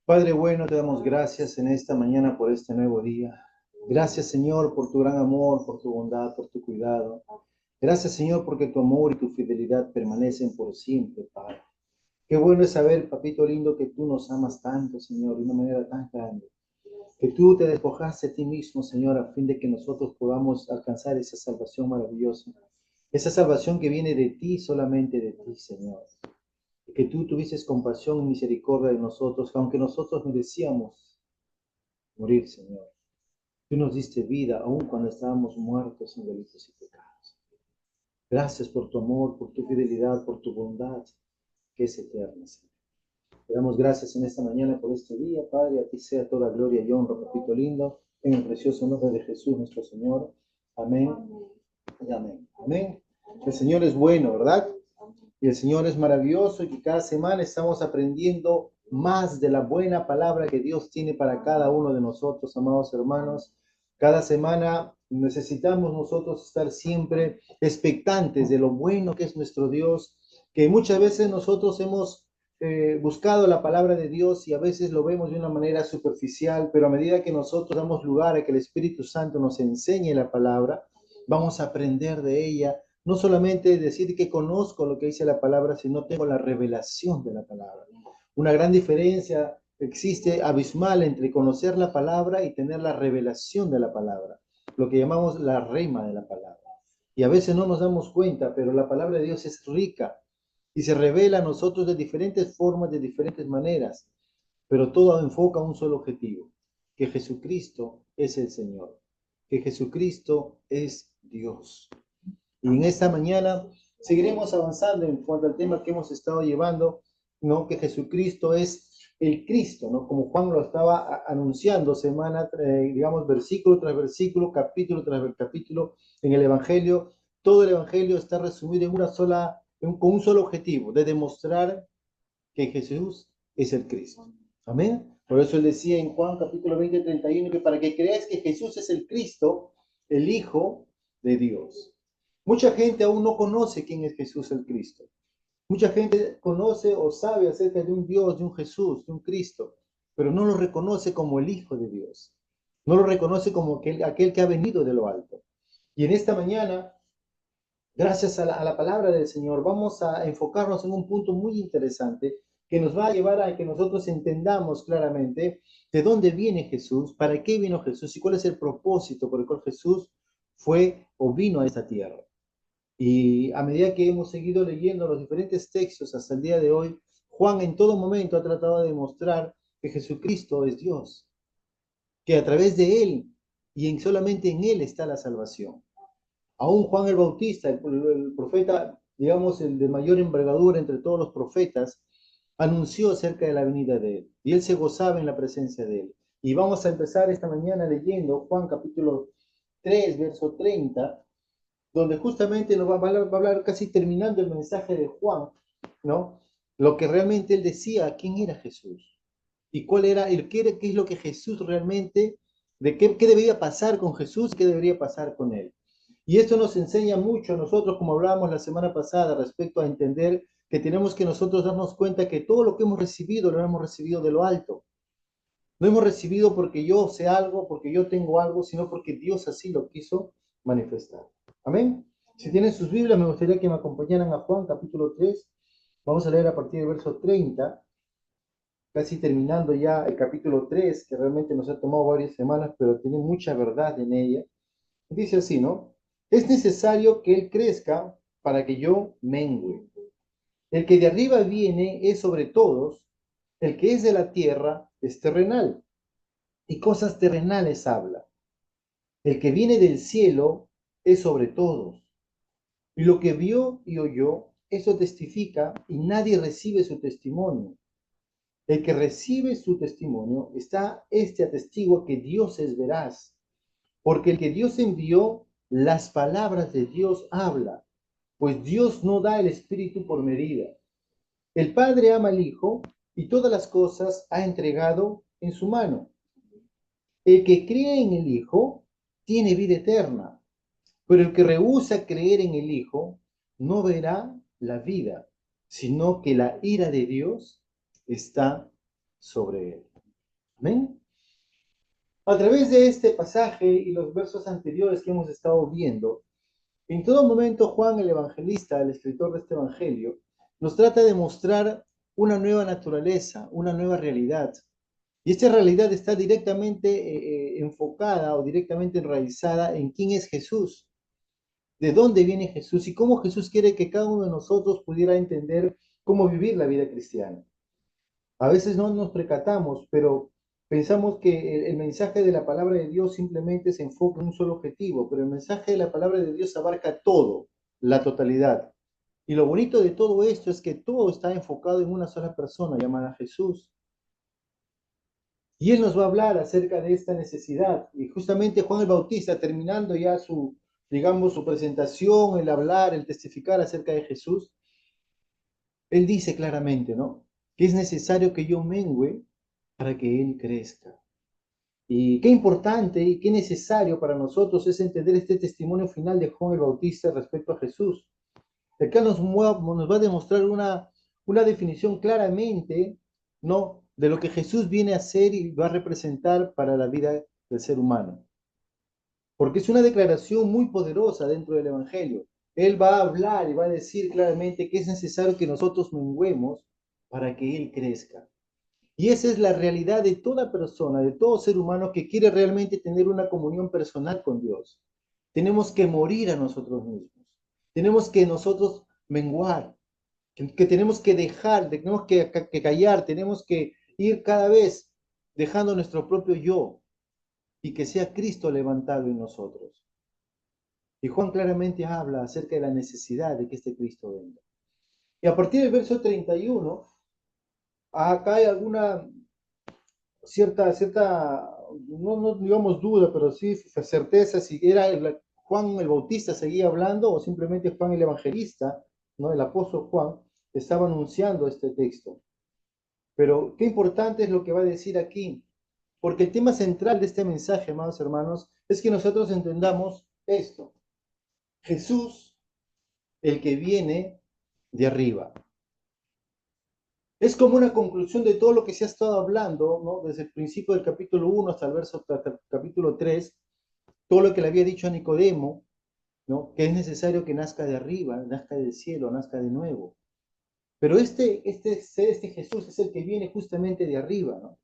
Padre bueno, te damos gracias en esta mañana por este nuevo día. Gracias, Señor, por tu gran amor, por tu bondad, por tu cuidado. Gracias, Señor, porque tu amor y tu fidelidad permanecen por siempre, Padre. Qué bueno es saber, papito lindo, que tú nos amas tanto, Señor, de una manera tan grande. Que tú te despojaste a ti mismo, Señor, a fin de que nosotros podamos alcanzar esa salvación maravillosa. Esa salvación que viene de ti, solamente de ti, Señor. Que tú tuvieses compasión y misericordia de nosotros, que aunque nosotros merecíamos morir, Señor, tú nos diste vida aun cuando estábamos muertos en delitos y pecados. Gracias por tu amor, por tu fidelidad, por tu bondad, que es eterna, Señor. Te damos gracias en esta mañana por este día, Padre. A ti sea toda gloria y honra, papito lindo, en el precioso nombre de Jesús nuestro Señor. Amén y amén. Amén. El Señor es bueno, ¿verdad? Y el Señor es maravilloso y que cada semana estamos aprendiendo más de la buena palabra que Dios tiene para cada uno de nosotros, amados hermanos. Cada semana necesitamos nosotros estar siempre expectantes de lo bueno que es nuestro Dios, que muchas veces nosotros hemos buscado la palabra de Dios y a veces lo vemos de una manera superficial, pero a medida que nosotros damos lugar a que el Espíritu Santo nos enseñe la palabra, vamos a aprender de ella. No solamente decir que conozco lo que dice la palabra, sino tengo la revelación de la palabra. Una gran diferencia existe abismal entre conocer la palabra y tener la revelación de la palabra, lo que llamamos la rema de la palabra. Y a veces no nos damos cuenta, pero la palabra de Dios es rica y se revela a nosotros de diferentes formas, de diferentes maneras, pero todo enfoca a un solo objetivo, que Jesucristo es el Señor, que Jesucristo es Dios. Y en esta mañana seguiremos avanzando en cuanto al tema que hemos estado llevando, ¿no? Que Jesucristo es el Cristo, ¿no? Como Juan lo estaba anunciando semana, digamos, versículo tras versículo, capítulo tras capítulo en el Evangelio. Todo el Evangelio está resumido en una sola, con un solo objetivo, de demostrar que Jesús es el Cristo. Amén. Por eso él decía en Juan capítulo 20:31 que para que creáis que Jesús es el Cristo, el Hijo de Dios. Mucha gente aún no conoce quién es Jesús el Cristo. Mucha gente conoce o sabe acerca de un Dios, de un Jesús, de un Cristo, pero no lo reconoce como el Hijo de Dios. No lo reconoce como aquel que ha venido de lo alto. Y en esta mañana, gracias a la palabra del Señor, vamos a enfocarnos en un punto muy interesante que nos va a llevar a que nosotros entendamos claramente de dónde viene Jesús, para qué vino Jesús y cuál es el propósito por el cual Jesús fue o vino a esta tierra. Y a medida que hemos seguido leyendo los diferentes textos hasta el día de hoy, Juan en todo momento ha tratado de demostrar que Jesucristo es Dios, que a través de Él y solamente en Él está la salvación. Aún Juan el Bautista, el profeta, digamos, el de mayor envergadura entre todos los profetas, anunció acerca de la venida de Él. Y Él se gozaba en la presencia de Él. Y vamos a empezar esta mañana leyendo Juan capítulo 3, verso 30, donde justamente nos va a hablar casi terminando el mensaje de Juan, ¿no? Lo que realmente él decía, quién era Jesús y cuál era, qué es lo que Jesús realmente, de qué debería pasar con Jesús, qué debería pasar con él. Y esto nos enseña mucho a nosotros, como hablábamos la semana pasada, respecto a entender que tenemos que nosotros darnos cuenta que todo lo que hemos recibido lo hemos recibido de lo alto. No hemos recibido porque yo sé algo, porque yo tengo algo, sino porque Dios así lo quiso manifestar. Amén. Si tienen sus Biblias, me gustaría que me acompañaran a Juan capítulo 3. Vamos a leer a partir del verso 30, casi terminando ya el capítulo 3, que realmente nos ha tomado varias semanas, pero tiene mucha verdad en ella. Dice así, ¿no? Es necesario que Él crezca para que yo mengüe. El que de arriba viene es sobre todos, el que es de la tierra es terrenal, y cosas terrenales habla. El que viene del cielo es sobre todos. Y lo que vio y oyó, eso testifica y nadie recibe su testimonio. El que recibe su testimonio está este atestigo que Dios es veraz, porque el que Dios envió, las palabras de Dios habla, pues Dios no da el Espíritu por medida. El Padre ama al Hijo y todas las cosas ha entregado en su mano. El que cree en el Hijo tiene vida eterna, pero el que rehúsa creer en el Hijo no verá la vida, sino que la ira de Dios está sobre él. Amén. A través de este pasaje y los versos anteriores que hemos estado viendo, en todo momento Juan el Evangelista, el escritor de este Evangelio, nos trata de mostrar una nueva naturaleza, una nueva realidad. Y esta realidad está directamente enfocada o directamente enraizada en quién es Jesús, de dónde viene Jesús y cómo Jesús quiere que cada uno de nosotros pudiera entender cómo vivir la vida cristiana. A veces no nos percatamos, pero pensamos que el mensaje de la palabra de Dios simplemente se enfoca en un solo objetivo, pero el mensaje de la palabra de Dios abarca todo, la totalidad. Y lo bonito de todo esto es que todo está enfocado en una sola persona llamada Jesús. Y él nos va a hablar acerca de esta necesidad. Y justamente Juan el Bautista, terminando ya su, digamos, su presentación, el hablar, el testificar acerca de Jesús, él dice claramente, ¿no? Que es necesario que yo mengüe para que él crezca. Y qué importante y qué necesario para nosotros es entender este testimonio final de Juan el Bautista respecto a Jesús. Acá nos va a demostrar una definición claramente, ¿no? De lo que Jesús viene a hacer y va a representar para la vida del ser humano. Porque es una declaración muy poderosa dentro del Evangelio. Él va a hablar y va a decir claramente que es necesario que nosotros menguemos para que Él crezca. Y esa es la realidad de toda persona, de todo ser humano que quiere realmente tener una comunión personal con Dios. Tenemos que morir a nosotros mismos. Tenemos que nosotros menguar, que tenemos que dejar, tenemos que callar, tenemos que ir cada vez dejando nuestro propio yo y que sea Cristo levantado en nosotros. Y Juan claramente habla acerca de la necesidad de que este Cristo venga. Y a partir del verso 31, acá hay alguna cierta, no digamos duda, pero sí certeza si era Juan el Bautista seguía hablando o simplemente Juan el Evangelista, ¿no? El apóstol Juan estaba anunciando este texto. Pero qué importante es lo que va a decir aquí, porque el tema central de este mensaje, amados hermanos, es que nosotros entendamos esto. Jesús, el que viene de arriba. Es como una conclusión de todo lo que se ha estado hablando, ¿no? Desde el principio del capítulo 1 hasta el verso hasta el capítulo 3, todo lo que le había dicho a Nicodemo, ¿no? Que es necesario que nazca de arriba, nazca del cielo, nazca de nuevo. Pero este Jesús es el que viene justamente de arriba, ¿no?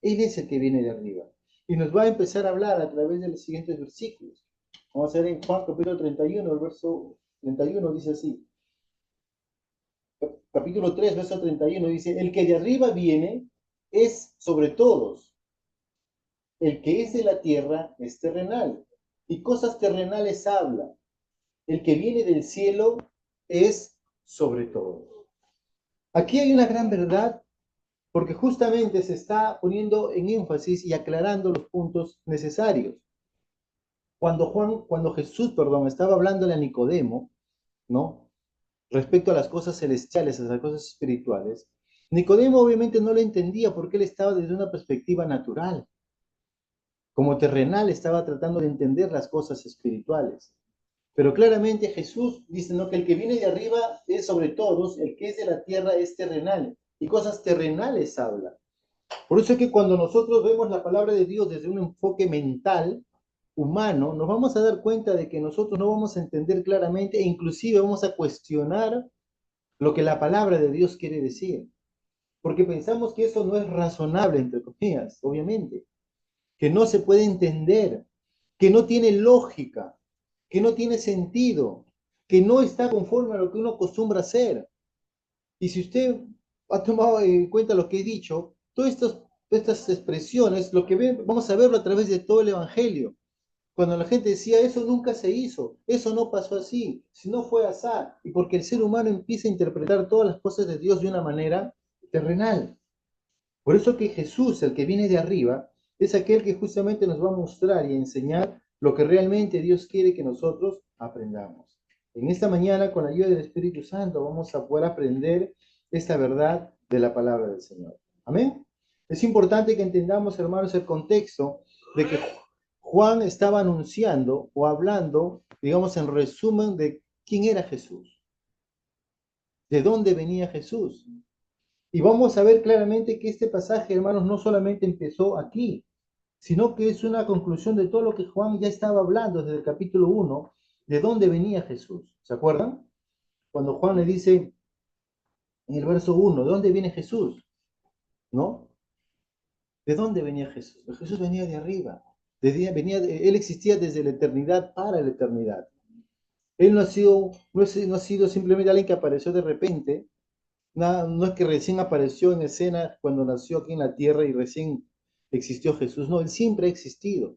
Él es el que viene de arriba. Y nos va a empezar a hablar a través de los siguientes versículos. Vamos a ver en Juan capítulo 31, el verso 31 dice así. Capítulo 3, verso 31 dice, el que de arriba viene es sobre todos. El que es de la tierra es terrenal. Y cosas terrenales habla. El que viene del cielo es sobre todos. Aquí hay una gran verdad porque justamente se está poniendo en énfasis y aclarando los puntos necesarios. Cuando Jesús, perdón, estaba hablándole a Nicodemo, ¿no? Respecto a las cosas celestiales, a las cosas espirituales, Nicodemo obviamente no lo entendía porque él estaba desde una perspectiva natural. Como terrenal estaba tratando de entender las cosas espirituales. Pero claramente Jesús dice, ¿no? Que el que viene de arriba es sobre todos, el que es de la tierra es terrenal. Y cosas terrenales habla. Por eso es que cuando nosotros vemos la palabra de Dios desde un enfoque mental, humano, nos vamos a dar cuenta de que nosotros no vamos a entender claramente e inclusive vamos a cuestionar lo que la palabra de Dios quiere decir. Porque pensamos que eso no es razonable, entre comillas, obviamente. Que no se puede entender, que no tiene lógica, que no tiene sentido, que no está conforme a lo que uno acostumbra hacer. Y si usted ha tomado en cuenta lo que he dicho, todas estas expresiones, lo que vamos a verlo a través de todo el Evangelio. Cuando la gente decía, eso nunca se hizo, eso no pasó así, si no fue así, y porque el ser humano empieza a interpretar todas las cosas de Dios de una manera terrenal. Por eso que Jesús, el que viene de arriba, es aquel que justamente nos va a mostrar y enseñar lo que realmente Dios quiere que nosotros aprendamos. En esta mañana, con la ayuda del Espíritu Santo, vamos a poder aprender esta verdad de la palabra del Señor. Amén. Es importante que entendamos, hermanos, el contexto de que Juan estaba anunciando o hablando, digamos, en resumen, de quién era Jesús, de dónde venía Jesús. Y vamos a ver claramente que este pasaje, hermanos, no solamente empezó aquí, sino que es una conclusión de todo lo que Juan ya estaba hablando desde el capítulo 1, de dónde venía Jesús. ¿Se acuerdan? Cuando Juan le dice en el verso 1, ¿de dónde viene Jesús? ¿No? ¿De dónde venía Jesús? Pues Jesús venía de arriba. Él existía desde la eternidad para la eternidad. Él no ha sido simplemente alguien que apareció de repente. No es que recién apareció en escena cuando nació aquí en la tierra y recién existió Jesús. No, él siempre ha existido.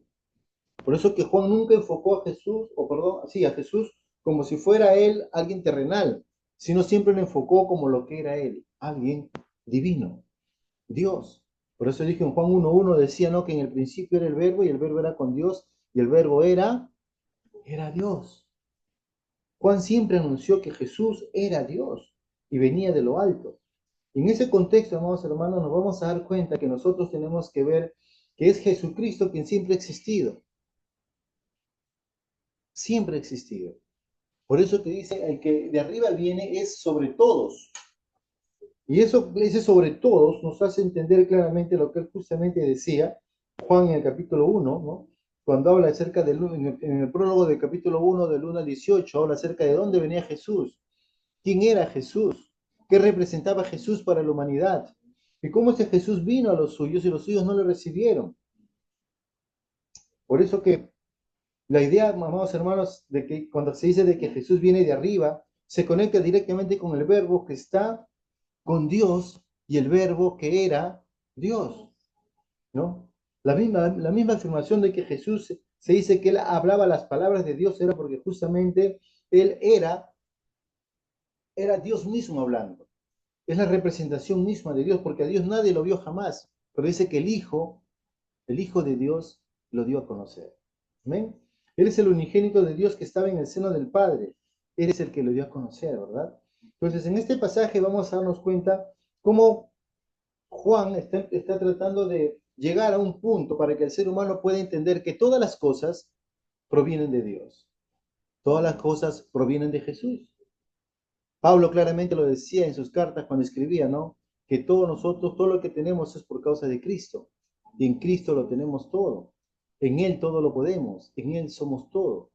Por eso que Juan nunca enfocó a Jesús, o perdón, sí, a Jesús como si fuera él alguien terrenal, sino siempre lo enfocó como lo que era él, alguien divino, Dios. Por eso dije en Juan 1:1 decía, ¿no? Que en el principio era el verbo y el verbo era con Dios y el verbo era Dios. Juan siempre anunció que Jesús era Dios y venía de lo alto. En ese contexto, amados hermanos, nos vamos a dar cuenta que nosotros tenemos que ver que es Jesucristo quien siempre ha existido. Siempre ha existido. Por eso te dice, el que de arriba viene es sobre todos. Y eso, ese sobre todos, nos hace entender claramente lo que él justamente decía, Juan en el capítulo 1, ¿no? Cuando habla acerca del, en el prólogo del capítulo 1, del 1 al 18, habla acerca de dónde venía Jesús, quién era Jesús, qué representaba Jesús para la humanidad, y cómo ese Jesús vino a los suyos y los suyos no le recibieron. Por eso que la idea, amados hermanos, de que cuando se dice de que Jesús viene de arriba, se conecta directamente con el verbo que está con Dios y el verbo que era Dios, ¿no? La misma afirmación de que Jesús se dice que él hablaba las palabras de Dios era porque justamente él era Dios mismo hablando. Es la representación misma de Dios, porque a Dios nadie lo vio jamás, pero dice que el Hijo de Dios, lo dio a conocer. ¿Amén? Él es el unigénito de Dios que estaba en el seno del Padre. Él es el que lo dio a conocer, ¿verdad? Entonces, en este pasaje vamos a darnos cuenta cómo Juan está tratando de llegar a un punto para que el ser humano pueda entender que todas las cosas provienen de Dios. Todas las cosas provienen de Jesús. Pablo claramente lo decía en sus cartas cuando escribía, ¿no? Que todos nosotros, todo lo que tenemos es por causa de Cristo. Y en Cristo lo tenemos todo. En Él todo lo podemos. En Él somos todo.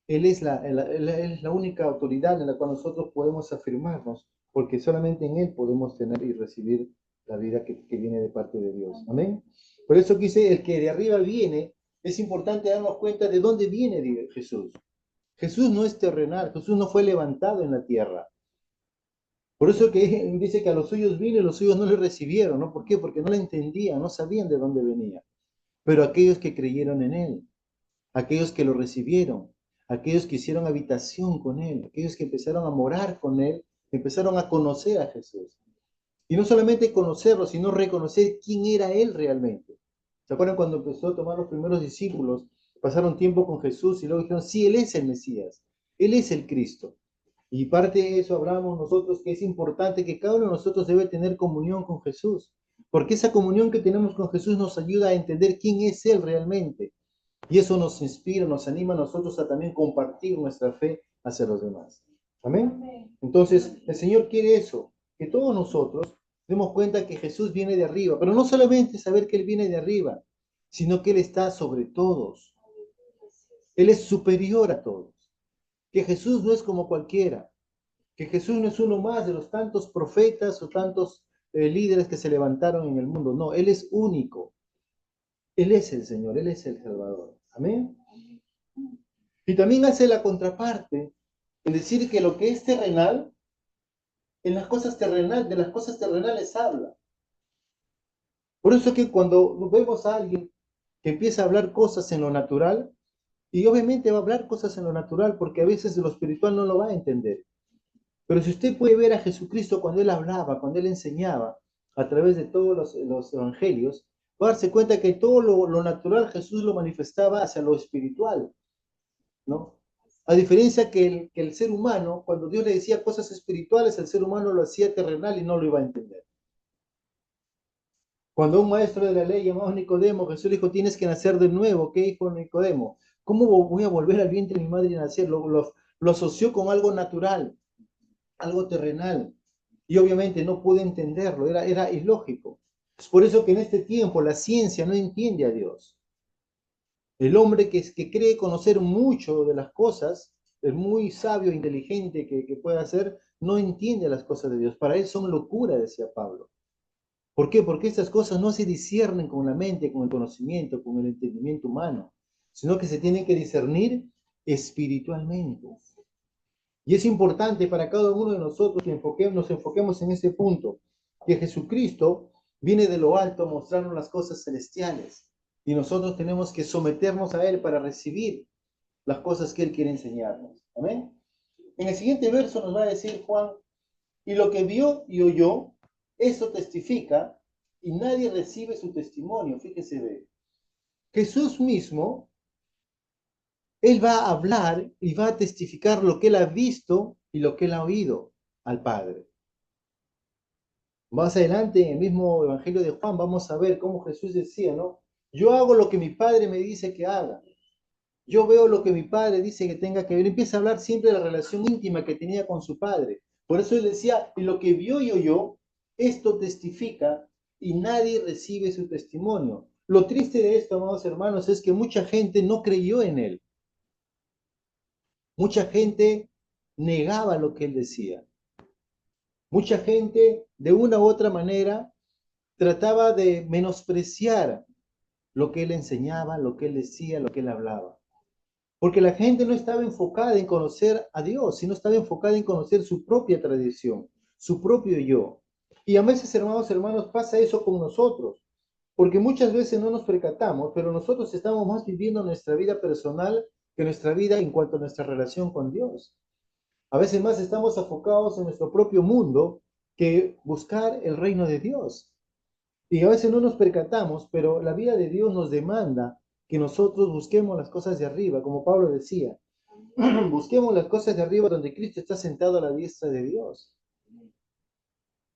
Él es él es la única autoridad en la cual nosotros podemos afirmarnos, porque solamente en Él podemos tener y recibir la vida que viene de parte de Dios. Amén. Por eso quise, el que de arriba viene, es importante darnos cuenta de dónde viene Jesús. Jesús no es terrenal, Jesús no fue levantado en la tierra. Por eso que dice que a los suyos vino y los suyos no le recibieron, ¿no? ¿Por qué? Porque no le entendían, no sabían de dónde venía. Pero aquellos que creyeron en Él, aquellos que lo recibieron, aquellos que hicieron habitación con Él, aquellos que empezaron a morar con Él, empezaron a conocer a Jesús. Y no solamente conocerlo, sino reconocer quién era Él realmente. ¿Se acuerdan cuando empezó a tomar los primeros discípulos? Pasaron tiempo con Jesús y luego dijeron, sí, Él es el Mesías, Él es el Cristo. Y parte de eso hablamos nosotros, que es importante que cada uno de nosotros debe tener comunión con Jesús, porque esa comunión que tenemos con Jesús nos ayuda a entender quién es Él realmente. Y eso nos inspira, nos anima a nosotros a también compartir nuestra fe hacia los demás. Amén. Entonces, el Señor quiere eso, que todos nosotros demos cuenta que Jesús viene de arriba, pero no solamente saber que Él viene de arriba, sino que Él está sobre todos. Él es superior a todos. Que Jesús no es como cualquiera, que Jesús no es uno más de los tantos profetas o tantos líderes que se levantaron en el mundo. No, Él es único. Él es el Señor, Él es el Salvador. Amén. Y también hace la contraparte, en decir que lo que es terrenal, en las cosas terrenales, de las cosas terrenales habla. Por eso es que cuando vemos a alguien que empieza a hablar cosas en lo natural, y obviamente va a hablar cosas en lo natural, porque a veces lo espiritual no lo va a entender. Pero si usted puede ver a Jesucristo cuando Él hablaba, cuando Él enseñaba, a través de todos los evangelios, va a darse cuenta que todo lo natural Jesús lo manifestaba hacia lo espiritual, ¿no? A diferencia que el ser humano, cuando Dios le decía cosas espirituales, el ser humano lo hacía terrenal y no lo iba a entender. Cuando un maestro de la ley llamado Nicodemo, Jesús le dijo, tienes que nacer de nuevo. ¿Qué dijo Nicodemo? ¿Cómo voy a volver al vientre de mi madre y nacer? Lo asoció con algo natural, algo terrenal. Y obviamente no pudo entenderlo, era ilógico. Es por eso que en este tiempo la ciencia no entiende a Dios. El hombre que cree conocer mucho de las cosas, el muy sabio e inteligente que puede hacer, no entiende las cosas de Dios. Para él son locura, decía Pablo. ¿Por qué? Porque estas cosas no se disciernen con la mente, con el conocimiento, con el entendimiento humano, sino que se tienen que discernir espiritualmente. Y es importante para cada uno de nosotros que nos enfoquemos en ese punto, que Jesucristo viene de lo alto a mostrarnos las cosas celestiales y nosotros tenemos que someternos a Él para recibir las cosas que Él quiere enseñarnos. Amén. En el siguiente verso nos va a decir Juan, y lo que vio y oyó, eso testifica, y nadie recibe su testimonio. Fíjese de Jesús mismo, Él va a hablar y va a testificar lo que Él ha visto y lo que Él ha oído al Padre. Más adelante, en el mismo Evangelio de Juan, vamos a ver cómo Jesús decía, ¿no? Yo hago lo que mi Padre me dice que haga. Yo veo lo que mi Padre dice que tenga que ver. Empieza a hablar siempre de la relación íntima que tenía con su Padre. Por eso él decía, y lo que vio y oyó, esto testifica y nadie recibe su testimonio. Lo triste de esto, amados hermanos, es que mucha gente no creyó en él. Mucha gente negaba lo que él decía. Mucha gente, de una u otra manera, trataba de menospreciar lo que él enseñaba, lo que él decía, lo que él hablaba. Porque la gente no estaba enfocada en conocer a Dios, sino estaba enfocada en conocer su propia tradición, su propio yo. Y a veces, hermanos, pasa eso con nosotros, porque muchas veces no nos percatamos, pero nosotros estamos más viviendo nuestra vida personal que nuestra vida en cuanto a nuestra relación con Dios. A veces más estamos enfocados en nuestro propio mundo que buscar el reino de Dios. Y a veces no nos percatamos, pero la vida de Dios nos demanda que nosotros busquemos las cosas de arriba, como Pablo decía. Busquemos las cosas de arriba donde Cristo está sentado a la diestra de Dios,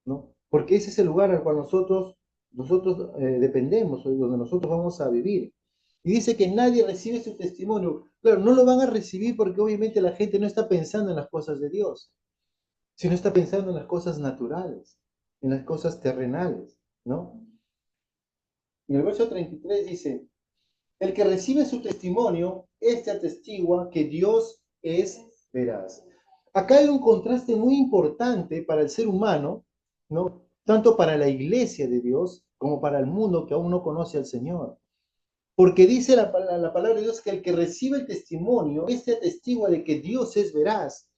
¿no? Porque ese es el lugar al cual nosotros dependemos, donde nosotros vamos a vivir. Y dice que nadie recibe su testimonio. Claro, no lo van a recibir porque obviamente la gente no está pensando en las cosas de Dios, sino está pensando en las cosas naturales, en las cosas terrenales, ¿no? En el verso 33 dice, el que recibe su testimonio, este atestigua que Dios es veraz. Acá hay un contraste muy importante para el ser humano, ¿no? Tanto para la iglesia de Dios como para el mundo que aún no conoce al Señor. Porque dice la palabra de Dios que el que recibe el testimonio, este atestigua de que Dios es veraz.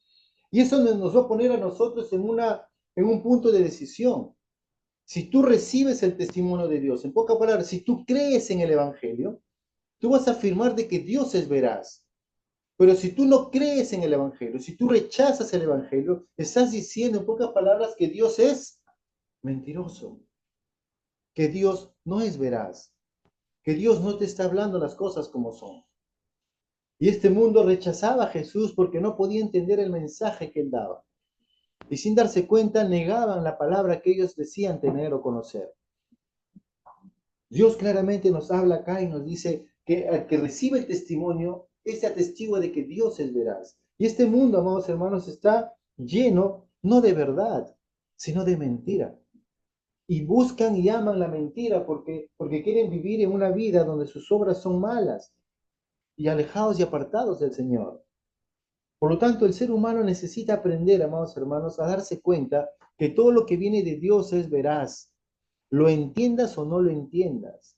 Y eso nos va a poner a nosotros en un punto de decisión. Si tú recibes el testimonio de Dios, en pocas palabras, si tú crees en el Evangelio, tú vas a afirmar de que Dios es veraz. Pero si tú no crees en el Evangelio, si tú rechazas el Evangelio, estás diciendo en pocas palabras que Dios es mentiroso, que Dios no es veraz, que Dios no te está hablando las cosas como son. Y este mundo rechazaba a Jesús porque no podía entender el mensaje que él daba. Y sin darse cuenta negaban la palabra que ellos decían tener o conocer. Dios claramente nos habla acá y nos dice que al que recibe el testimonio, ese atestigua de que Dios es veraz. Y este mundo, amados hermanos, está lleno no de verdad, sino de mentira. Y buscan y aman la mentira porque quieren vivir en una vida donde sus obras son malas y alejados y apartados del Señor. Por lo tanto, el ser humano necesita aprender, amados hermanos, a darse cuenta que todo lo que viene de Dios es veraz, lo entiendas o no lo entiendas.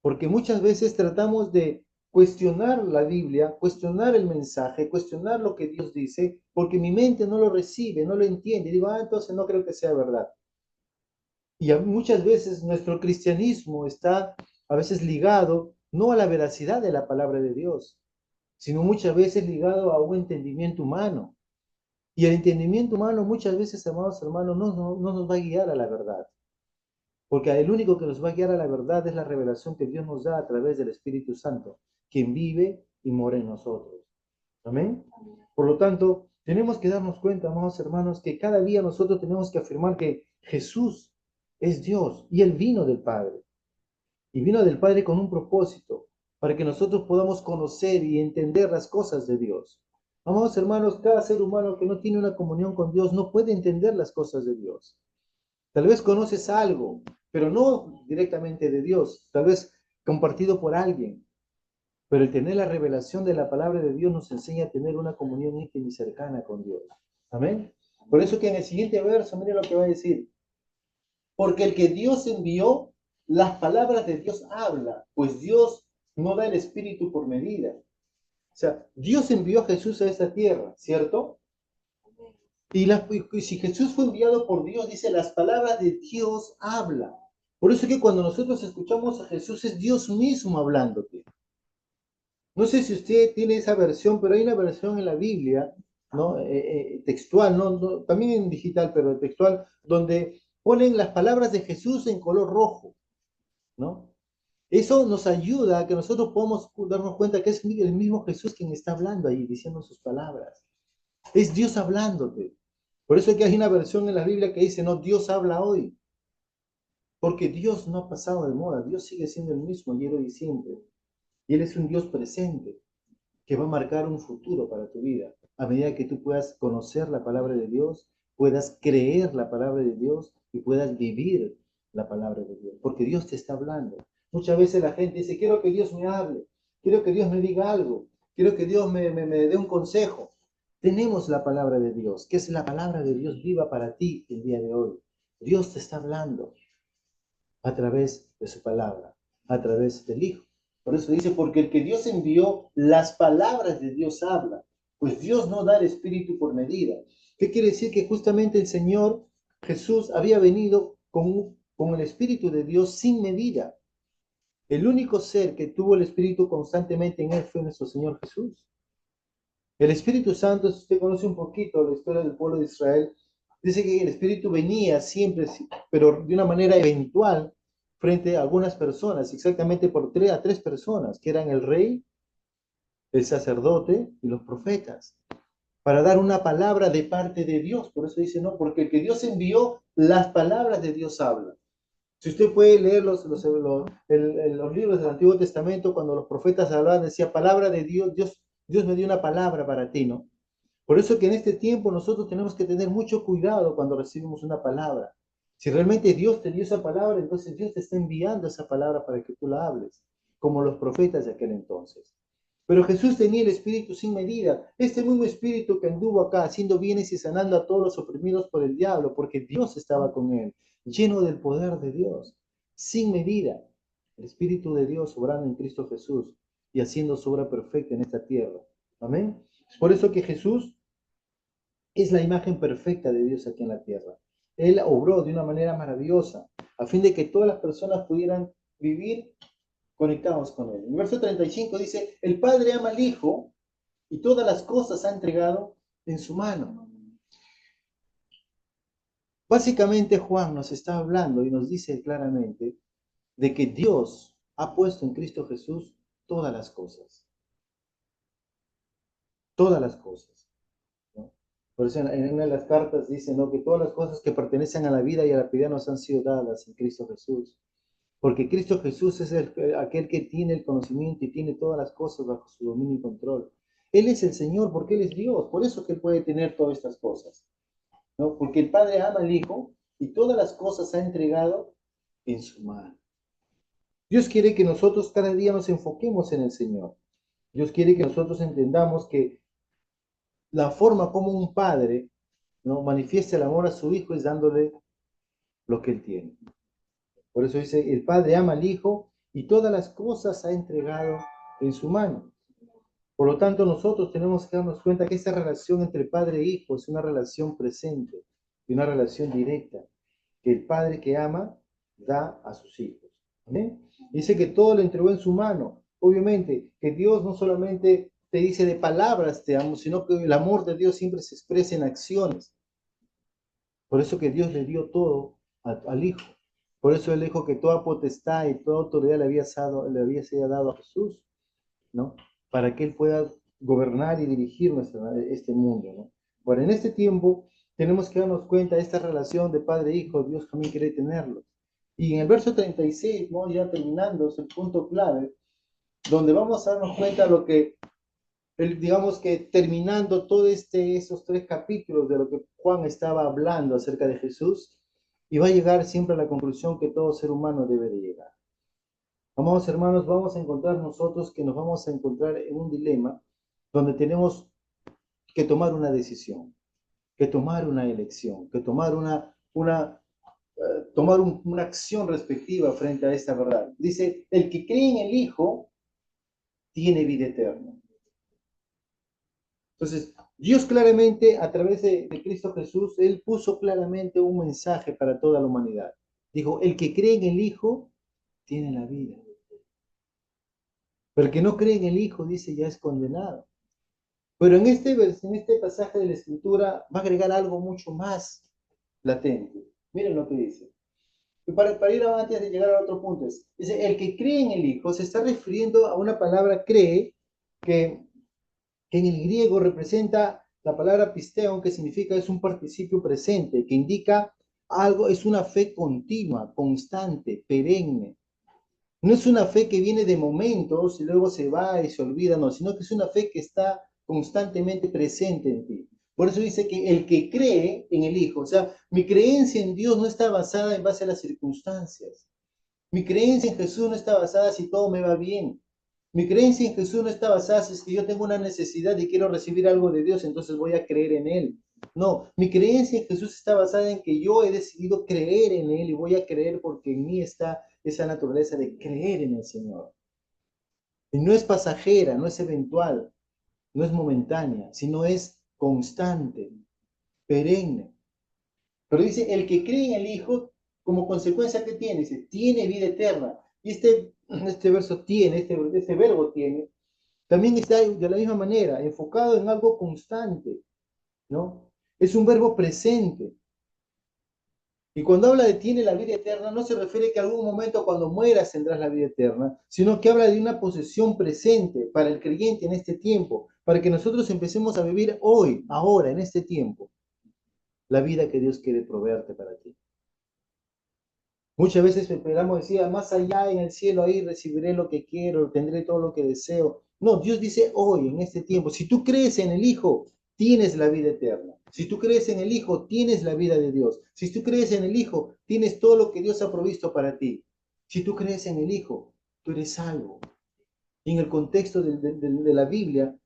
Porque muchas veces tratamos de cuestionar la Biblia, cuestionar el mensaje, cuestionar lo que Dios dice, porque mi mente no lo recibe, no lo entiende. Y digo, entonces no creo que sea verdad. Y muchas veces nuestro cristianismo está a veces ligado no a la veracidad de la palabra de Dios, sino muchas veces ligado a un entendimiento humano. Y el entendimiento humano muchas veces, amados hermanos, no nos va a guiar a la verdad. Porque el único que nos va a guiar a la verdad es la revelación que Dios nos da a través del Espíritu Santo, quien vive y mora en nosotros. Amén. Por lo tanto, tenemos que darnos cuenta, amados hermanos, que cada día nosotros tenemos que afirmar que Jesús es Dios y Él vino del Padre. Y vino del Padre con un propósito, para que nosotros podamos conocer y entender las cosas de Dios. Amados hermanos, cada ser humano que no tiene una comunión con Dios no puede entender las cosas de Dios. Tal vez conoces algo, pero no directamente de Dios, tal vez compartido por alguien. Pero el tener la revelación de la palabra de Dios nos enseña a tener una comunión íntima y cercana con Dios. Amén. Por eso que en el siguiente verso, mire lo que va a decir. Porque el que Dios envió, las palabras de Dios habla, pues Dios no da el Espíritu por medida. O sea, Dios envió a Jesús a esta tierra, ¿cierto? Y si Jesús fue enviado por Dios, dice, las palabras de Dios habla. Por eso es que cuando nosotros escuchamos a Jesús, es Dios mismo hablándote. No sé si usted tiene esa versión, pero hay una versión en la Biblia, ¿no? Textual, también en digital, pero textual, donde ponen las palabras de Jesús en color rojo, ¿no? Eso nos ayuda a que nosotros podamos darnos cuenta que es el mismo Jesús quien está hablando ahí, diciendo sus palabras. Es Dios hablándote. Por eso es que hay una versión en la Biblia que dice, no, Dios habla hoy. Porque Dios no ha pasado de moda, Dios sigue siendo el mismo ayer, hoy y siempre. Y Él es un Dios presente que va a marcar un futuro para tu vida. A medida que tú puedas conocer la palabra de Dios, puedas creer la palabra de Dios y puedas vivir la palabra de Dios. Porque Dios te está hablando. Muchas veces la gente dice, quiero que Dios me hable, quiero que Dios me diga algo, quiero que Dios me dé un consejo. Tenemos la palabra de Dios, que es la palabra de Dios viva para ti el día de hoy. Dios te está hablando a través de su palabra, a través del Hijo. Por eso dice, porque el que Dios envió, las palabras de Dios habla, pues Dios no da el Espíritu por medida. ¿Qué quiere decir? Que justamente el Señor Jesús había venido con el Espíritu de Dios sin medida. El único ser que tuvo el Espíritu constantemente en él fue nuestro Señor Jesús. El Espíritu Santo, si usted conoce un poquito la historia del pueblo de Israel, dice que el Espíritu venía siempre, pero de una manera eventual, frente a algunas personas, exactamente por tres personas, que eran el rey, el sacerdote y los profetas, para dar una palabra de parte de Dios. Por eso dice, no, porque el que Dios envió, las palabras de Dios hablan. Si usted puede leer los libros del Antiguo Testamento, cuando los profetas hablaban, decía, palabra de Dios, Dios me dio una palabra para ti, ¿no? Por eso que en este tiempo nosotros tenemos que tener mucho cuidado cuando recibimos una palabra. Si realmente Dios te dio esa palabra, entonces Dios te está enviando esa palabra para que tú la hables, como los profetas de aquel entonces. Pero Jesús tenía el espíritu sin medida, este mismo espíritu que anduvo acá haciendo bienes y sanando a todos los oprimidos por el diablo, porque Dios estaba con él, lleno del poder de Dios, sin medida. El espíritu de Dios obrando en Cristo Jesús y haciendo su obra perfecta en esta tierra. Amén. Es por eso que Jesús es la imagen perfecta de Dios aquí en la tierra. Él obró de una manera maravillosa a fin de que todas las personas pudieran vivir conectados con Él. En el verso 35 dice, el Padre ama al Hijo y todas las cosas ha entregado en su mano. Básicamente Juan nos está hablando y nos dice claramente de que Dios ha puesto en Cristo Jesús todas las cosas. Todas las cosas. ¿No? Por eso en una de las cartas dice, ¿no?, que todas las cosas que pertenecen a la vida y a la piedad nos han sido dadas en Cristo Jesús. Porque Cristo Jesús es aquel que tiene el conocimiento y tiene todas las cosas bajo su dominio y control. Él es el Señor porque Él es Dios, por eso que Él puede tener todas estas cosas, ¿no? Porque el Padre ama al Hijo y todas las cosas ha entregado en su mano. Dios quiere que nosotros cada día nos enfoquemos en el Señor. Dios quiere que nosotros entendamos que la forma como un padre, ¿no?, manifiesta el amor a su hijo es dándole lo que Él tiene. Por eso dice, el Padre ama al Hijo y todas las cosas ha entregado en su mano. Por lo tanto, nosotros tenemos que darnos cuenta que esa relación entre Padre e Hijo es una relación presente y una relación directa, que el Padre que ama da a sus hijos. ¿Amén? Dice que todo lo entregó en su mano. Obviamente, que Dios no solamente te dice de palabras te amo, sino que el amor de Dios siempre se expresa en acciones. Por eso que Dios le dio todo al Hijo. Por eso Él dijo que toda potestad y toda autoridad le había sido dado a Jesús, ¿no? Para que Él pueda gobernar y dirigir este mundo, ¿no? Bueno, en este tiempo tenemos que darnos cuenta de esta relación de padre e hijo. Dios también quiere tenerlo. Y en el verso 36, ¿no?, ya terminando, es el punto clave, donde vamos a darnos cuenta de lo que digamos que terminando todo esos 3 capítulos de lo que Juan estaba hablando acerca de Jesús, y va a llegar siempre a la conclusión que todo ser humano debe de llegar. Amados hermanos, vamos a encontrar nosotros que nos vamos a encontrar en un dilema donde tenemos que tomar una decisión, que tomar una elección, que tomar una acción respectiva frente a esta verdad. Dice, el que cree en el Hijo tiene vida eterna. Entonces, Dios claramente, a través de Cristo Jesús, Él puso claramente un mensaje para toda la humanidad. Dijo, el que cree en el Hijo tiene la vida. Pero el que no cree en el Hijo, dice, ya es condenado. Pero en este pasaje de la Escritura va a agregar algo mucho más latente. Miren lo que dice. Y para ir antes de llegar a otro punto, dice, el que cree en el Hijo se está refiriendo a una palabra cree que, que en el griego representa la palabra pisteo, que significa es un participio presente, que indica algo, es una fe continua, constante, perenne. No es una fe que viene de momentos y luego se va y se olvida, no, sino que es una fe que está constantemente presente en ti. Por eso dice que el que cree en el Hijo, o sea, mi creencia en Dios no está basada en base a las circunstancias. Mi creencia en Jesús no está basada si todo me va bien. Mi creencia en Jesús no está basada si es que yo tengo una necesidad y quiero recibir algo de Dios, entonces voy a creer en Él. No, mi creencia en Jesús está basada en que yo he decidido creer en Él y voy a creer porque en mí está esa naturaleza de creer en el Señor. Y no es pasajera, no es eventual, no es momentánea, sino es constante, perenne. Pero dice, el que cree en el Hijo, como consecuencia, ¿qué tiene? Dice, tiene vida eterna. Y este verso tiene, este verbo tiene, también está de la misma manera, enfocado en algo constante, ¿no? Es un verbo presente. Y cuando habla de tiene la vida eterna, no se refiere que algún momento cuando mueras tendrás la vida eterna, sino que habla de una posesión presente para el creyente en este tiempo, para que nosotros empecemos a vivir hoy, ahora, en este tiempo, la vida que Dios quiere proveerte para ti. Muchas veces esperamos decir, más allá en el cielo, ahí recibiré lo que quiero, tendré todo lo que deseo. No, Dios dice hoy, en este tiempo, si tú crees en el Hijo, tienes la vida eterna. Si tú crees en el Hijo, tienes la vida de Dios. Si tú crees en el Hijo, tienes todo lo que Dios ha provisto para ti. Si tú crees en el Hijo, tú eres salvo. Y en el contexto de la Biblia,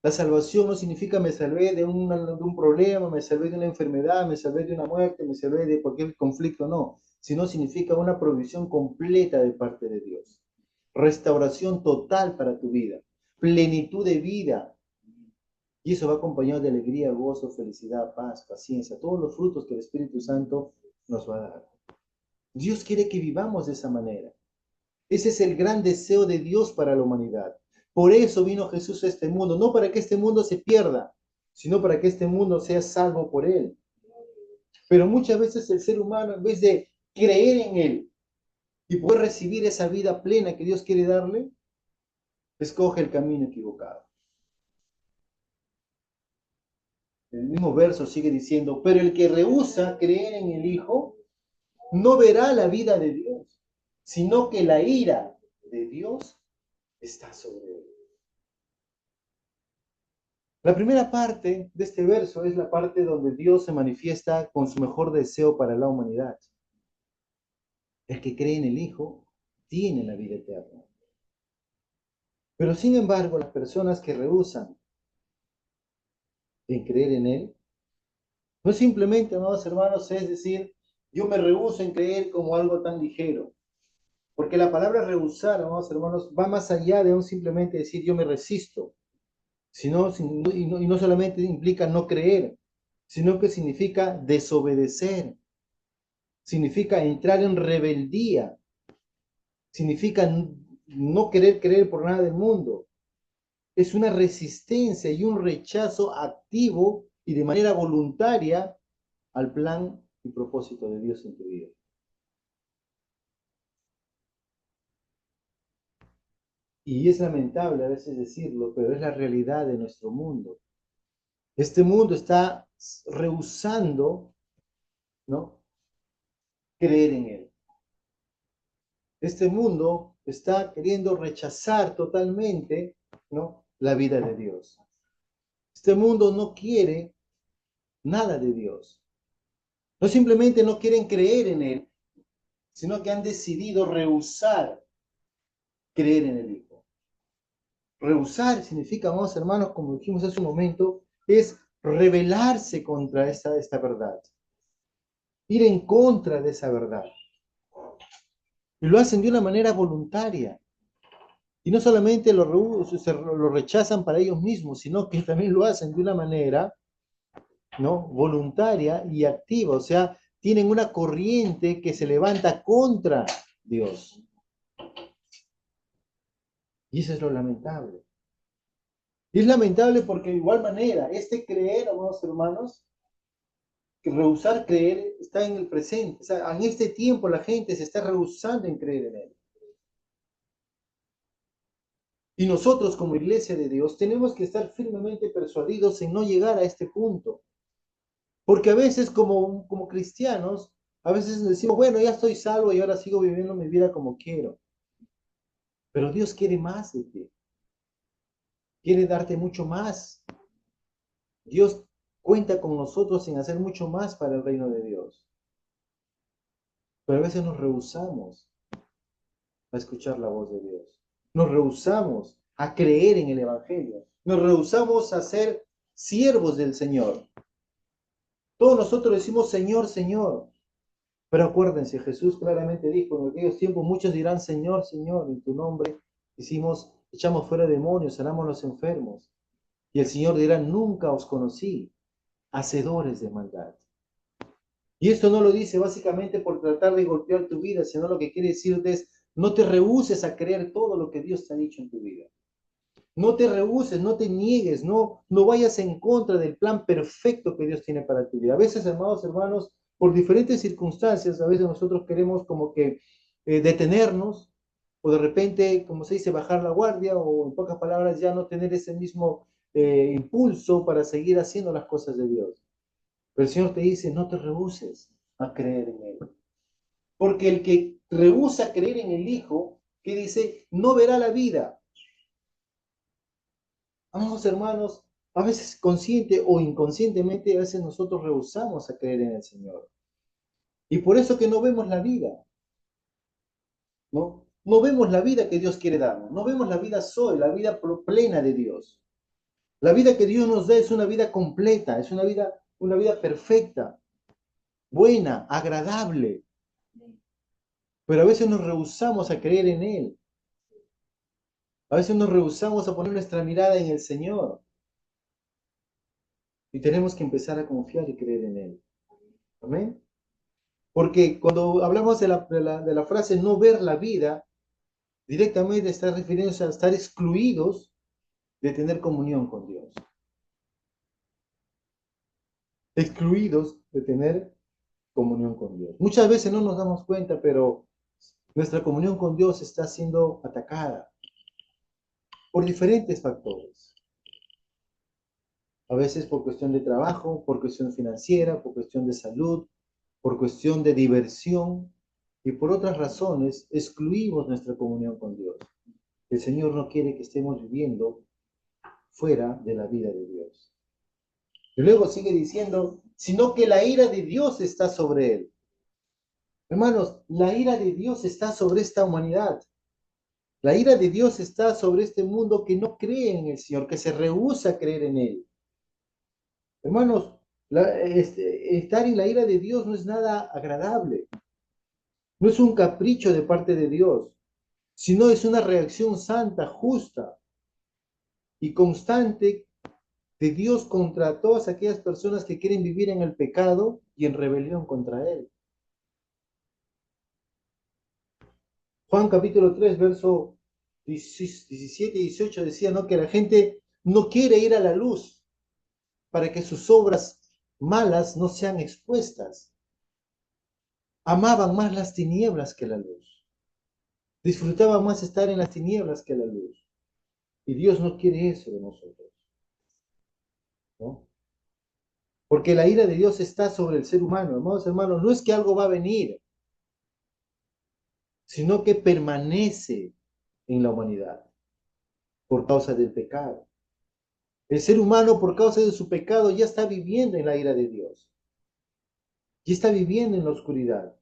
la salvación no significa me salvé de un problema, me salvé de una enfermedad, me salvé de una muerte, me salvé de cualquier conflicto, no, sino significa una provisión completa de parte de Dios. Restauración total para tu vida, plenitud de vida. Y eso va acompañado de alegría, gozo, felicidad, paz, paciencia, todos los frutos que el Espíritu Santo nos va a dar. Dios quiere que vivamos de esa manera. Ese es el gran deseo de Dios para la humanidad. Por eso vino Jesús a este mundo, no para que este mundo se pierda, sino para que este mundo sea salvo por Él. Pero muchas veces el ser humano, en vez de creer en Él y poder recibir esa vida plena que Dios quiere darle, escoge el camino equivocado. El mismo verso sigue diciendo, pero el que rehúsa creer en el Hijo, no verá la vida de Dios, sino que la ira de Dios está sobre él. La primera parte de este verso es la parte donde Dios se manifiesta con su mejor deseo para la humanidad. El que cree en el Hijo tiene la vida eterna. Pero sin embargo, las personas que rehúsan en creer en Él, no simplemente, amados hermanos, es decir, yo me rehúso en creer como algo tan ligero. Porque la palabra rehusar, amados hermanos, va más allá de un simplemente decir yo me resisto, y no solamente implica no creer, sino que significa desobedecer, significa entrar en rebeldía, significa no querer creer por nada del mundo. Es una resistencia y un rechazo activo y de manera voluntaria al plan y propósito de Dios en tu vida. Y es lamentable a veces decirlo, pero es la realidad de nuestro mundo. Este mundo está rehusando, ¿no?, creer en Él. Este mundo está queriendo rechazar totalmente, ¿no?, la vida de Dios. Este mundo no quiere nada de Dios. No simplemente no quieren creer en Él, sino que han decidido rehusar creer en el Hijo. Rehusar significa, amados hermanos, como dijimos hace un momento, es rebelarse contra esta verdad. Ir en contra de esa verdad. Y lo hacen de una manera voluntaria. Y no solamente lo rechazan para ellos mismos, sino que también lo hacen de una manera, ¿no?, voluntaria y activa. O sea, tienen una corriente que se levanta contra Dios. Y eso es lo lamentable. Y es lamentable porque de igual manera, este creer, amados hermanos, que rehusar creer está en el presente. O sea, en este tiempo la gente se está rehusando en creer en Él. Y nosotros como iglesia de Dios tenemos que estar firmemente persuadidos en no llegar a este punto. Porque a veces como cristianos, a veces decimos, bueno, ya estoy salvo y ahora sigo viviendo mi vida como quiero. Pero Dios quiere más de ti. Quiere darte mucho más. Dios cuenta con nosotros en hacer mucho más para el reino de Dios. Pero a veces nos rehusamos a escuchar la voz de Dios. Nos rehusamos a creer en el Evangelio. Nos rehusamos a ser siervos del Señor. Todos nosotros decimos Señor, Señor. Pero acuérdense, Jesús claramente dijo, en aquellos tiempos muchos dirán Señor, Señor, en tu nombre echamos fuera demonios, sanamos a los enfermos. Y el Señor dirá, nunca os conocí, hacedores de maldad. Y esto no lo dice básicamente por tratar de golpear tu vida, sino lo que quiere decirte es, no te rehúses a creer todo lo que Dios te ha dicho en tu vida. No te rehúses, no te niegues, no vayas en contra del plan perfecto que Dios tiene para tu vida. A veces, amados hermanos, por diferentes circunstancias, a veces nosotros queremos como que detenernos o de repente, como se dice, bajar la guardia o en pocas palabras ya no tener ese mismo impulso para seguir haciendo las cosas de Dios. Pero el Señor te dice, no te rehuses a creer en Él. Porque el que rehúsa creer en el Hijo, que dice, no verá la vida. Amados hermanos, a veces consciente o inconscientemente, a veces nosotros rehusamos a creer en el Señor. Y por eso que no vemos la vida, ¿no? No vemos la vida que Dios quiere darnos, no vemos la vida sola, la vida plena de Dios. La vida que Dios nos da es una vida completa, es una vida perfecta, buena, agradable. Pero a veces nos rehusamos a creer en Él. A veces nos rehusamos a poner nuestra mirada en el Señor. Y tenemos que empezar a confiar y creer en Él. Amén. Porque cuando hablamos de la frase no ver la vida, directamente está refiriéndose a estar excluidos de tener comunión con Dios. Excluidos de tener comunión con Dios. Muchas veces no nos damos cuenta, pero nuestra comunión con Dios está siendo atacada por diferentes factores. A veces por cuestión de trabajo, por cuestión financiera, por cuestión de salud, por cuestión de diversión y por otras razones excluimos nuestra comunión con Dios. El Señor no quiere que estemos viviendo fuera de la vida de Dios. Y luego sigue diciendo, sino que la ira de Dios está sobre él. Hermanos, la ira de Dios está sobre esta humanidad. La ira de Dios está sobre este mundo que no cree en el Señor, que se rehúsa a creer en Él. Hermanos, estar en la ira de Dios no es nada agradable. No es un capricho de parte de Dios, sino es una reacción santa, justa y constante de Dios contra todas aquellas personas que quieren vivir en el pecado y en rebelión contra Él. Juan capítulo 3, verso 17 y 18 decía, ¿no?, que la gente no quiere ir a la luz para que sus obras malas no sean expuestas. Amaban más las tinieblas que la luz. Disfrutaban más estar en las tinieblas que la luz. Y Dios no quiere eso de nosotros, ¿no? Porque la ira de Dios está sobre el ser humano. Hermanos, hermanos, no es que algo va a venir, sino que permanece en la humanidad por causa del pecado. El ser humano, por causa de su pecado, ya está viviendo en la ira de Dios. Ya está viviendo en la oscuridad.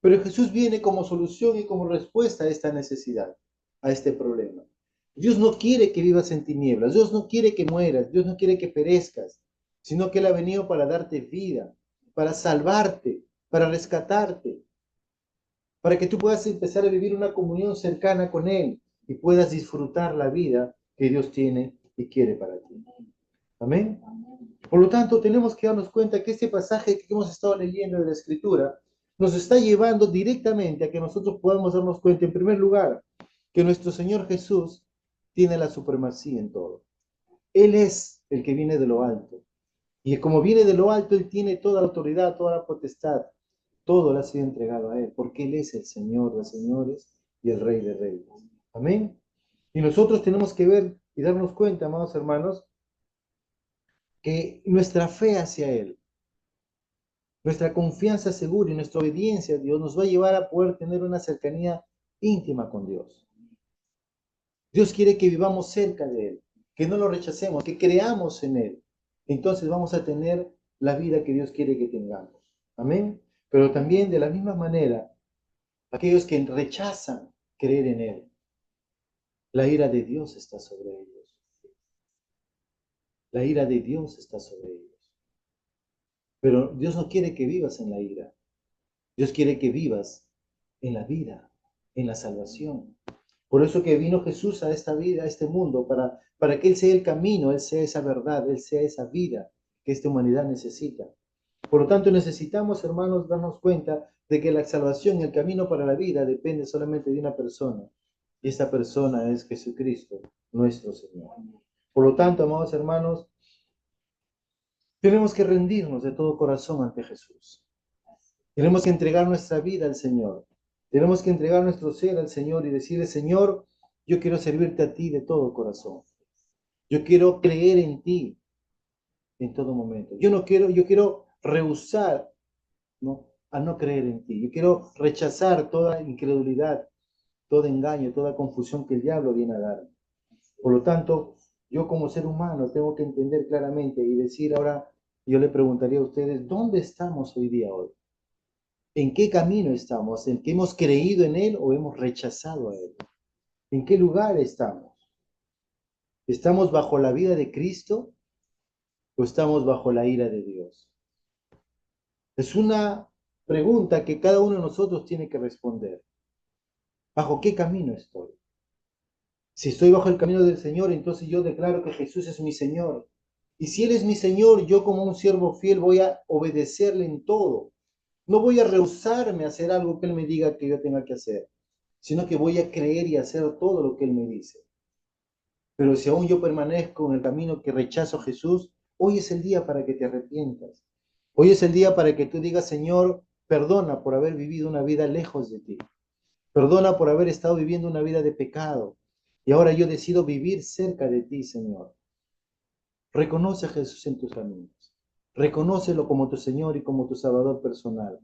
Pero Jesús viene como solución y como respuesta a esta necesidad, a este problema. Dios no quiere que vivas en tinieblas, Dios no quiere que mueras, Dios no quiere que perezcas, sino que Él ha venido para darte vida, para salvarte, para rescatarte, para que tú puedas empezar a vivir una comunión cercana con Él y puedas disfrutar la vida que Dios tiene y quiere para ti. Amén. Por lo tanto, tenemos que darnos cuenta que este pasaje que hemos estado leyendo de la Escritura nos está llevando directamente a que nosotros podamos darnos cuenta, en primer lugar, que nuestro Señor Jesús tiene la supremacía en todo. Él es el que viene de lo alto. Y como viene de lo alto, Él tiene toda la autoridad, toda la potestad. Todo le ha sido entregado a Él, porque Él es el Señor de señores y el Rey de reyes. Amén. Y nosotros tenemos que ver y darnos cuenta, amados hermanos, que nuestra fe hacia Él, nuestra confianza segura y nuestra obediencia a Dios nos va a llevar a poder tener una cercanía íntima con Dios. Dios quiere que vivamos cerca de Él, que no lo rechacemos, que creamos en Él. Entonces vamos a tener la vida que Dios quiere que tengamos. Amén. Pero también de la misma manera, aquellos que rechazan creer en Él, la ira de Dios está sobre ellos. La ira de Dios está sobre ellos. Pero Dios no quiere que vivas en la ira. Dios quiere que vivas en la vida, en la salvación. Por eso que vino Jesús a esta vida, a este mundo, para que Él sea el camino, Él sea esa verdad, Él sea esa vida que esta humanidad necesita. Por lo tanto, necesitamos, hermanos, darnos cuenta de que la salvación, el camino para la vida, depende solamente de una persona. Y esta persona es Jesucristo, nuestro Señor. Por lo tanto, amados hermanos, tenemos que rendirnos de todo corazón ante Jesús. Tenemos que entregar nuestra vida al Señor. Tenemos que entregar nuestro ser al Señor y decirle, Señor, yo quiero servirte a ti de todo corazón. Yo quiero creer en ti en todo momento. Yo quiero rehusar, ¿no?, a no creer en ti. Yo quiero rechazar toda incredulidad, todo engaño, toda confusión que el diablo viene a dar. Por lo tanto, yo como ser humano tengo que entender claramente y decir ahora, yo le preguntaría a ustedes, ¿dónde estamos hoy día hoy? ¿En qué camino estamos? ¿En que hemos creído en Él o hemos rechazado a Él? ¿En qué lugar estamos? ¿Estamos bajo la vida de Cristo o estamos bajo la ira de Dios? Es una pregunta que cada uno de nosotros tiene que responder. ¿Bajo qué camino estoy? Si estoy bajo el camino del Señor, entonces yo declaro que Jesús es mi Señor. Y si Él es mi Señor, yo como un siervo fiel voy a obedecerle en todo. No voy a rehusarme a hacer algo que Él me diga que yo tenga que hacer, sino que voy a creer y hacer todo lo que Él me dice. Pero si aún yo permanezco en el camino que rechazo a Jesús, hoy es el día para que te arrepientas. Hoy es el día para que tú digas, Señor, perdona por haber vivido una vida lejos de ti. Perdona por haber estado viviendo una vida de pecado. Y ahora yo decido vivir cerca de ti, Señor. Reconoce a Jesús en tus caminos. Reconócelo como tu Señor y como tu Salvador personal.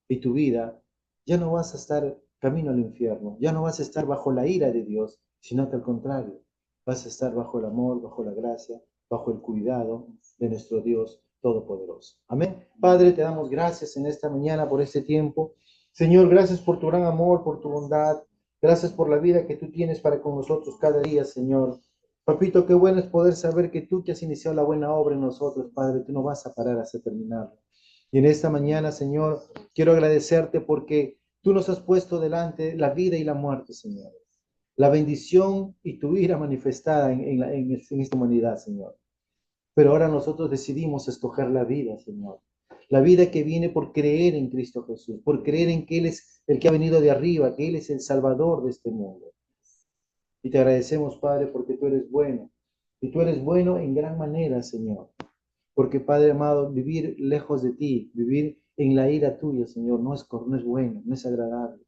Y tu vida ya no vas a estar camino al infierno, ya no vas a estar bajo la ira de Dios, sino que al contrario, vas a estar bajo el amor, bajo la gracia, bajo el cuidado de nuestro Dios Todopoderoso. Amén. Padre, te damos gracias en esta mañana por este tiempo. Señor, gracias por tu gran amor, por tu bondad. Gracias por la vida que tú tienes para con nosotros cada día, Señor. Papito, qué bueno es poder saber que tú que has iniciado la buena obra en nosotros, Padre, tú no vas a parar hasta terminarla. Y en esta mañana, Señor, quiero agradecerte porque tú nos has puesto delante la vida y la muerte, Señor. La bendición y tu ira manifestada en esta humanidad, Señor. Pero ahora nosotros decidimos escoger la vida, Señor. La vida que viene por creer en Cristo Jesús, por creer en que Él es el que ha venido de arriba, que Él es el Salvador de este mundo. Y te agradecemos, Padre, porque tú eres bueno. Y tú eres bueno en gran manera, Señor. Porque, Padre amado, vivir lejos de ti, vivir en la ira tuya, Señor, no es bueno, no es agradable.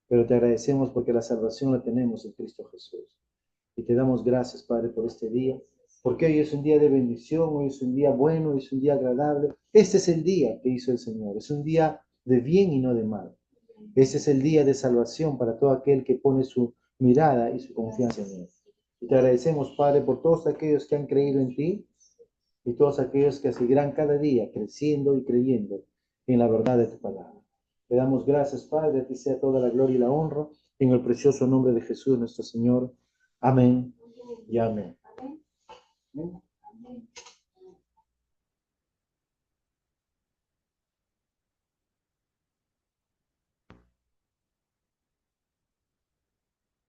Pero te agradecemos porque la salvación la tenemos en Cristo Jesús. Y te damos gracias, Padre, por este día. Porque hoy es un día de bendición, hoy es un día bueno, hoy es un día agradable. Este es el día que hizo el Señor. Es un día de bien y no de mal. Este es el día de salvación para todo aquel que pone su mirada y su confianza en Él. Y te agradecemos, Padre, por todos aquellos que han creído en ti y todos aquellos que seguirán cada día creciendo y creyendo en la verdad de tu palabra. Te damos gracias, Padre, a ti sea toda la gloria y la honra, en el precioso nombre de Jesús nuestro Señor. Amén y amén. Amén.